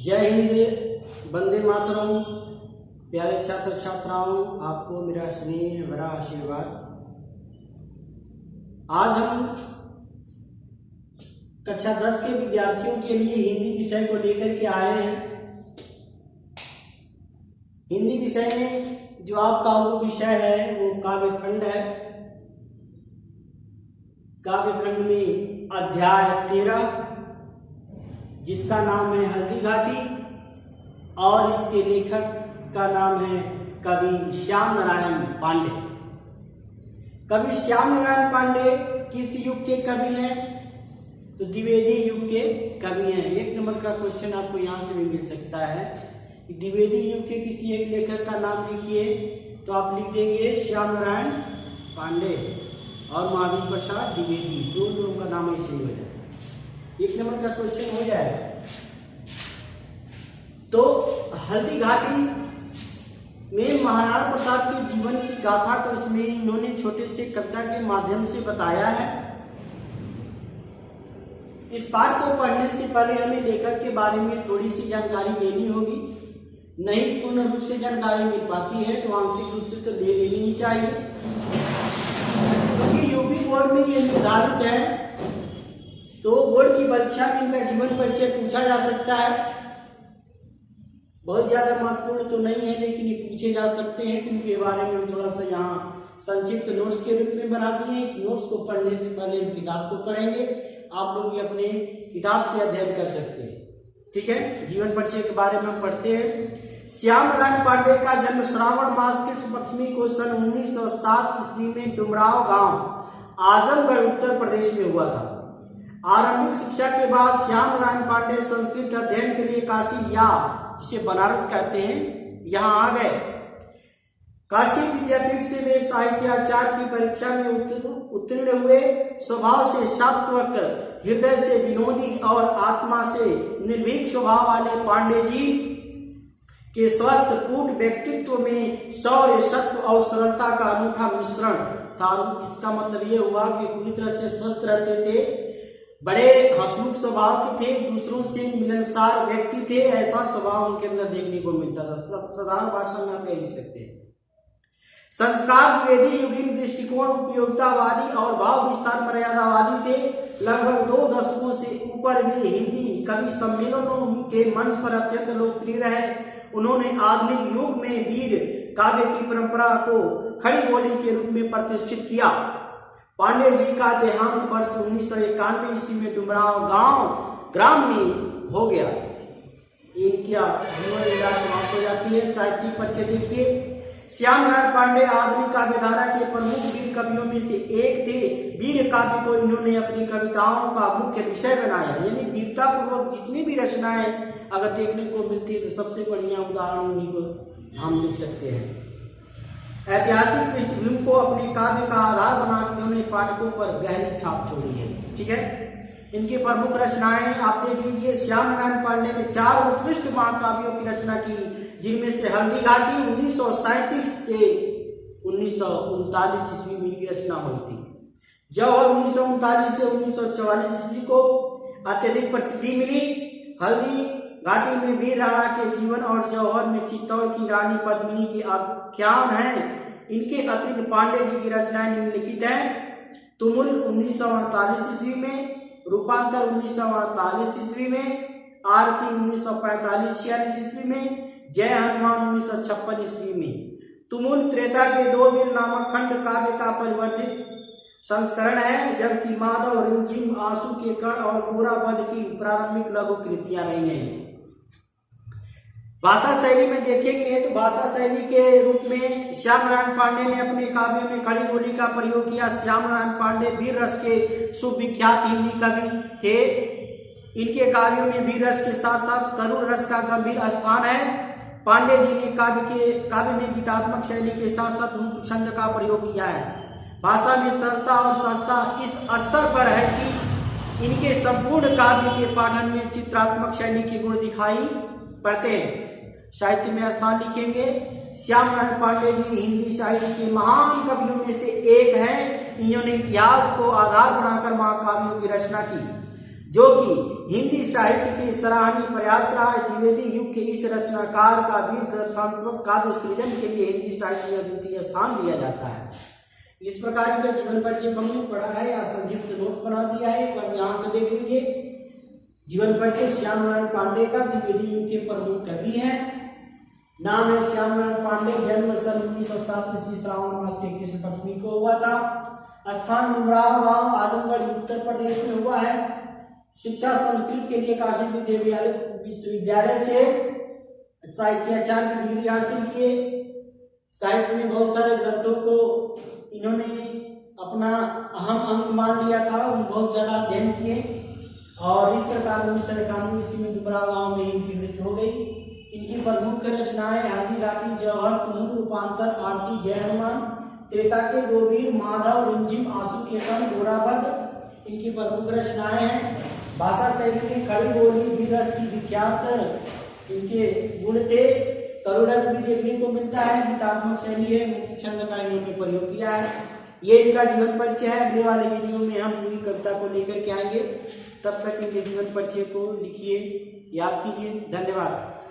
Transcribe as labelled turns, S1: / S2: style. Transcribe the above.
S1: जय हिंद, वंदे मातरम। प्यारे छात्र छात्राओं, आपको मेरा स्नेह भरा आशीर्वाद। आज हम कक्षा 10 के विद्यार्थियों के लिए हिंदी विषय को लेकर के आए हैं। हिंदी विषय में जो आपका वो विषय है वो काव्य खंड है। काव्य खंड में अध्याय 13 जिसका नाम है हल्दी घाटी और इसके लेखक का नाम है कवि श्याम नारायण पांडे। कवि श्याम नारायण पांडे किस युग के कवि हैं? तो द्विवेदी युग के कवि हैं। 1 नंबर का क्वेश्चन आपको यहाँ से भी मिल सकता है कि द्विवेदी युग के किसी एक लेखक का नाम लिखिए, तो आप लिख देंगे श्याम नारायण पांडे और महावीर प्रसाद द्विवेदी, दो लोगों का नाम ऐसे ही हो जाए। 1 नंबर का क्वेश्चन हो जाएगा। तो हल्दी घाटी में महाराणा प्रताप के जीवन की गाथा को इसमें इन्होंने छोटे से कविता के माध्यम से बताया है। इस पाठ को पढ़ने से पहले हमें लेखक के बारे में थोड़ी सी जानकारी लेनी होगी। नहीं पूर्ण रूप से जानकारी मिल पाती है तो आंशिक रूप से तो ले लेनी ही चाहिए, क्योंकि यूपी बोर्ड में ये निर्धारित है। तो बोर्ड की परीक्षा में इनका जीवन परिचय पूछा जा सकता है। बहुत ज्यादा महत्वपूर्ण तो नहीं है, लेकिन ये पूछे जा सकते हैं। इनके बारे में हम थोड़ा सा यहाँ संक्षिप्त नोट्स के रूप में बना दिए। इस नोट्स को पढ़ने से पहले हम किताब को पढ़ेंगे। आप लोग भी अपने किताब से अध्ययन कर सकते हैं। ठीक है, जीवन परिचय के बारे में हम पढ़ते हैं। श्याम नारायण पांडे का जन्म श्रावण मास कृष्ण पक्षमी को सन 1907 ईस्वी में डुमराव गांव आजमगढ़ उत्तर प्रदेश में हुआ था। आरंभिक शिक्षा के बाद श्याम नारायण पांडे संस्कृत अध्ययन के लिए काशी या जिसे बनारस कहते हैं यहाँ आ गए। काशी विद्यापीठ से वे साहित्याचार की परीक्षा में उत्तीर्ण हुए। स्वभाव से सात्विक, हृदय से विनोदी और आत्मा से निर्भीक स्वभाव वाले पांडे जी के स्वस्थ कूट व्यक्तित्व में शौर्य, सत्व और सरलता का अनूठा मिश्रण था। इसका मतलब ये हुआ कि पूरी तरह से स्वस्थ रहते थे, बड़े हंसमुख स्वभाव के थे, दूसरों से मिलनसार व्यक्ति थे। ऐसा स्वभाव उनके अंदर देखने को मिलता था। साधारण भाषा में आप लिख सकते हैं। संस्कार द्विवेदी, युगीन दृष्टिकोण, उपयोगितावादी और भाव विस्तार मर्यादावादी थे। लगभग 2 दशकों से ऊपर वे हिंदी कवि सम्मेलनों के मंच पर अत्यंत लोकप्रिय रहे। उन्होंने आधुनिक युग में वीर काव्य की परंपरा को खड़ी बोली के रूप में प्रतिष्ठित किया। पांडे जी का देहांत वर्ष 1991 ईस्वी में डुमराव गांव ग्राम में हो गया। इनकी जीवन लीला समाप्त हो जाती है। साहित्यिक परिचय देखिए। श्याम नारायण पांडे आधुनिक काव्यधारा के प्रमुख वीर कवियों में से एक थे। वीर काव्य को इन्होंने अपनी कविताओं का मुख्य विषय बनाया। यानी वीरता पूर्वक जितनी भी रचनाएं अगर देखने को मिलती है तो सबसे बढ़िया उदाहरण उन्हीं को हम लिख सकते हैं। ऐतिहासिक पृष्ठभूमि को अपने काव्य का आधार बनाकर इन्होंने पाठकों पर गहरी छाप छोड़ी है। ठीक है, इनकी प्रमुख रचनाएं आप देख लीजिए। श्याम नारायण पांडे ने 4 उत्कृष्ट महाकाव्यों की रचना की, जिनमें से हल्दी घाटी 1937 से 1939 ईस्वी में इनकी रचना हुई थी। जौहर 1939 से 1944 ईस्वी को अत्यधिक प्रसिद्धि मिली। हल्दी घाटी में वीर राणा के जीवन और जौहर में चित्तौड़ की रानी पद्मिनी के आख्यान हैं। इनके अतिरिक्त पांडे जी की रचनाएं निम्नलिखित हैं। तुमुल 1948 ईस्वी में, रूपांतर 1948 ईस्वी में, आरती 1945-46 ईस्वी में, जय हनुमान 1956 ईस्वी में। तुमुल त्रेता के 2 वीर नामक खंड काव्य का परिवर्तित संस्करण है, जबकि माधव, रिमझिम, आंसू के कण और गोरावध की प्रारंभिक लघु कृतियां रही हैं। भाषा शैली में देखेंगे तो भाषा शैली के रूप में श्याम नारायण पांडे ने अपने काव्यों में खड़ी बोली का प्रयोग किया। श्याम नारायण पांडे वीर रस के सुविख्यात हिंदी कवि थे। इनके काव्यों में वीर रस के साथ साथ करुण रस का गंभीर स्थान है। पांडे जी ने काव्य में गीतात्मक शैली के साथ साथ छंद का प्रयोग किया है। भाषा में सरलता और सहजता इस स्तर पर है कि इनके संपूर्ण काव्य के पाठन में चित्रात्मक शैली के गुण दिखाई पड़ते हैं। साहित्य में स्थान लिखेंगे। श्याम नारायण पांडे जी हिंदी साहित्य के महान कवियों में से एक हैं। इन्होंने इतिहास को आधार बनाकर महाकाव्यों की रचना की। जो कि हिंदी साहित्य के सराहनीय प्रयास रहा है। द्विवेदी युग के इस रचनाकार का वीर ग्रंथात्मक काव्य सृजन के लिए हिंदी साहित्य में द्वितीय स्थान दिया जाता है। इस प्रकार का जीवन परिचय हमने पढ़ा है या संक्षिप्त नोट बना दिया है, पर यहाँ से देख लीजिए। जीवन परिचय श्याम नारायण पांडे का, द्विवेदी युग के प्रमुख कवि हैं। नाम है श्याम नारायण पांडे। जन्म सन 1907 ईस्वी श्रावण मास के कृष्ण पंचमी को हुआ था। स्थान डुमराव गांव आजमगढ़ उत्तर प्रदेश में हुआ है। शिक्षा संस्कृत के लिए काशी विश्वविद्यालय से साहित्याचार्य की डिग्री हासिल किए। साहित्य में बहुत सारे ग्रंथों को इन्होंने अपना अहम अंग मान लिया था, बहुत ज्यादा अध्ययन किए और इस प्रकार 1991 ईस्वी में डुमराव गांव में इनकी मृत्यु हो गई। इनकी प्रमुख रचनाएं हाथी घाटी, जौहर, तुमुल, रूपांतर, आरती, जय हनुमान, त्रेता के दो वीर, माधव, रिमझिम, आंसू के संग, घोड़ाभद्र इनकी प्रमुख रचनाएं हैं। भाषा शैली में खड़ी बोली, वीररस की विख्यात इनके गुण थे। करुरस भी देखने को मिलता है। गीतात्मक शैली है, मुक्त छंद का इन्होंने प्रयोग किया है। ये इनका जीवन परिचय है। अगले वाले वीडियो में हम पूरी कविता को लेकर के आएंगे। तब तक इनके जीवन परिचय को लिखिए, याद कीजिए। धन्यवाद।